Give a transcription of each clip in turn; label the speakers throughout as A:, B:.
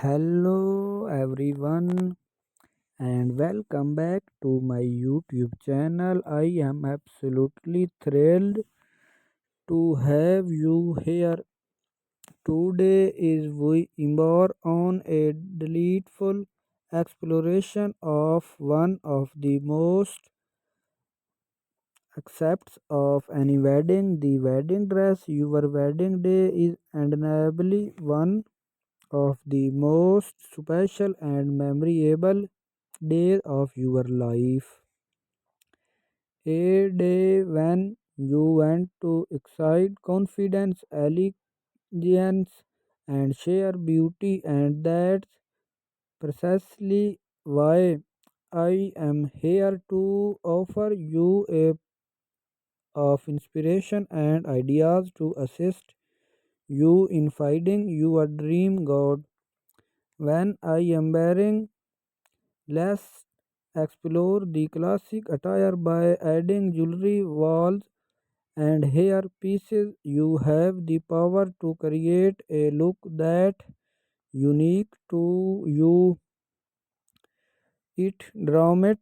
A: Hello everyone and welcome back to my YouTube channel. I am absolutely thrilled to have you here. Today is we embark on a delightful exploration of one of the most aspects of any wedding, the wedding dress. Your wedding day is undeniably one of the most special and memorable days of your life. A day when you want to excite confidence, elegance, and share beauty, and that's precisely why I am here to offer you a of inspiration and ideas to assist you in finding your dream god. When I am wearing, let's explore the classic attire by adding jewelry, walls, and hair pieces. You have the power to create a look that unique to you. It dramatic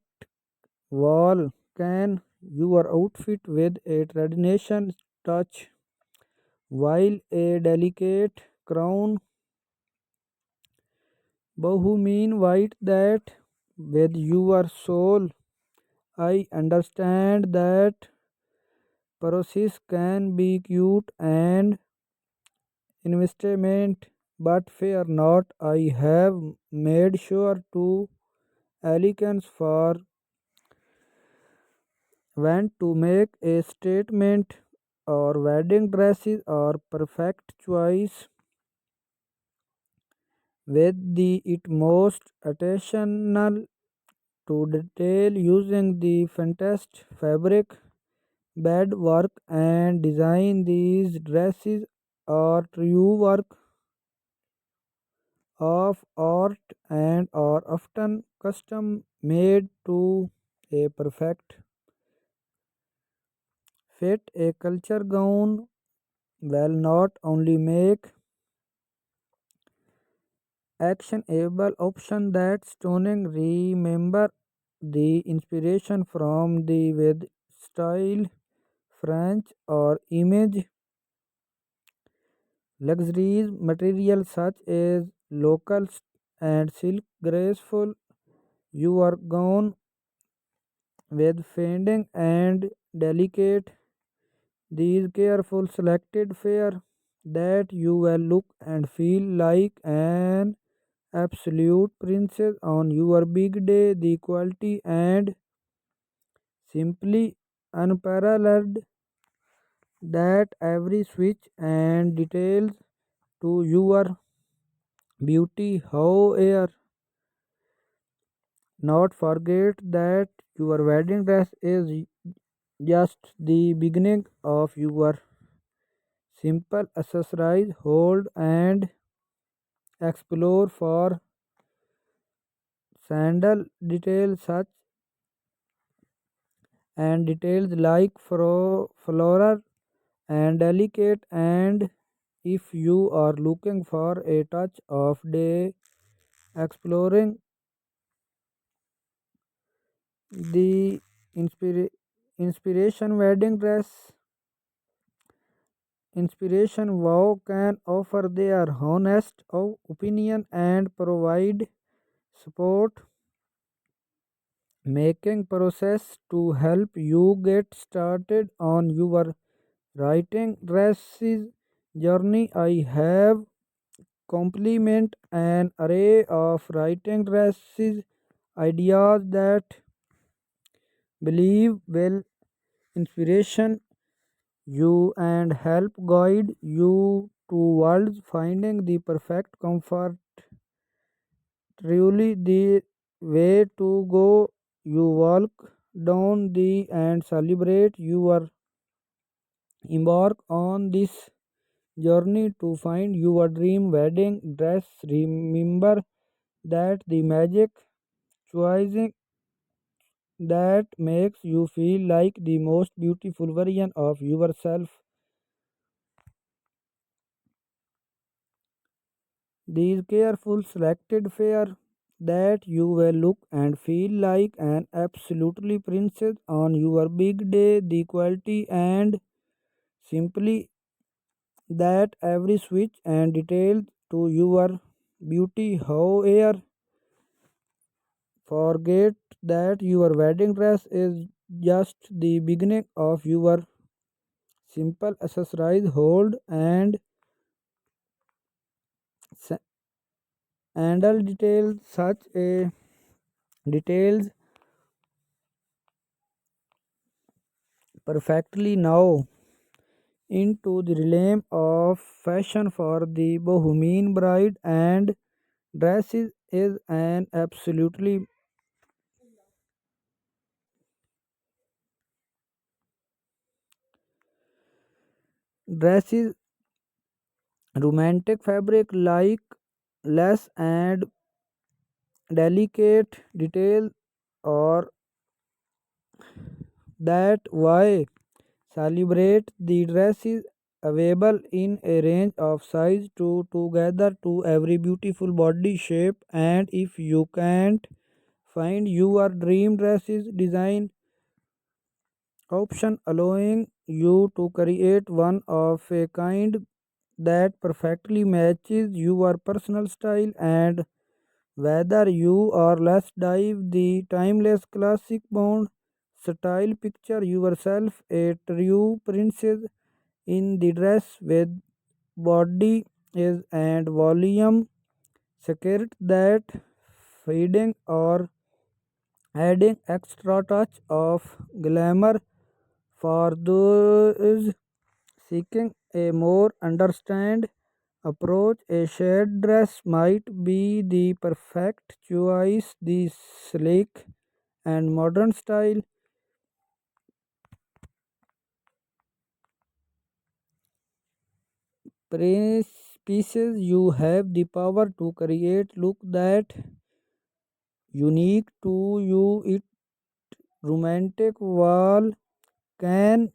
A: wall can your outfit with a traditional touch, while a delicate crown bohemian white that with your soul. I understand that process can be cute and investment, but fear not. I have made sure to elegance for when to make a statement or wedding dresses are perfect choice with the utmost attention to detail using the fantastic fabric bed work and design. These dresses are true work of art and are often custom made to a perfect fit. A culture gown will not only make actionable option that stunning. Remember the inspiration from the with style French or image luxuries materials such as locals and silk graceful. You are gone with fading and delicate. These careful selected fare that you will look and feel like an absolute princess on your big day. The quality and simply unparalleled that every switch and details to your beauty. However, not forget that your wedding dress is just the beginning of your simple accessorize. Hold and explore for sandal details such and details like floral and delicate. And if you are looking for a touch of day exploring the inspiration wedding dress inspiration wow can offer their honest opinion and provide support making process to help you get started on your writing dresses journey. I have complement an array of writing dresses ideas that believe will inspiration you and help guide you towards finding the perfect comfort. Truly the way to go. You walk down the and celebrate your embark on this journey to find your dream wedding dress. Remember that the magic choosing that makes you feel like the most beautiful version of yourself. These careful selected fair that you will look and feel like an absolutely princess on your big day. The quality and simply that every switch and detail to your beauty. However, forget that your wedding dress is just the beginning of your simple accessories. Hold and handle details such a details perfectly now into the realm of fashion for the bohemian bride, and dresses is an absolutely dresses romantic fabric like lace and delicate detail or that why celebrate the dress is available in a range of size to together to every beautiful body shape. And if you can't find your dream dresses design option, allowing you to create one of a kind that perfectly matches your personal style. And whether you are let's dive the timeless classic bond style, picture yourself a true princess in the dress with body is and volume skirt that fading or adding extra touch of glamour for those seeking a more understand approach. A shade dress might be the perfect choice. The sleek and modern style pieces you have the power to create look that unique to you. It romantic wall can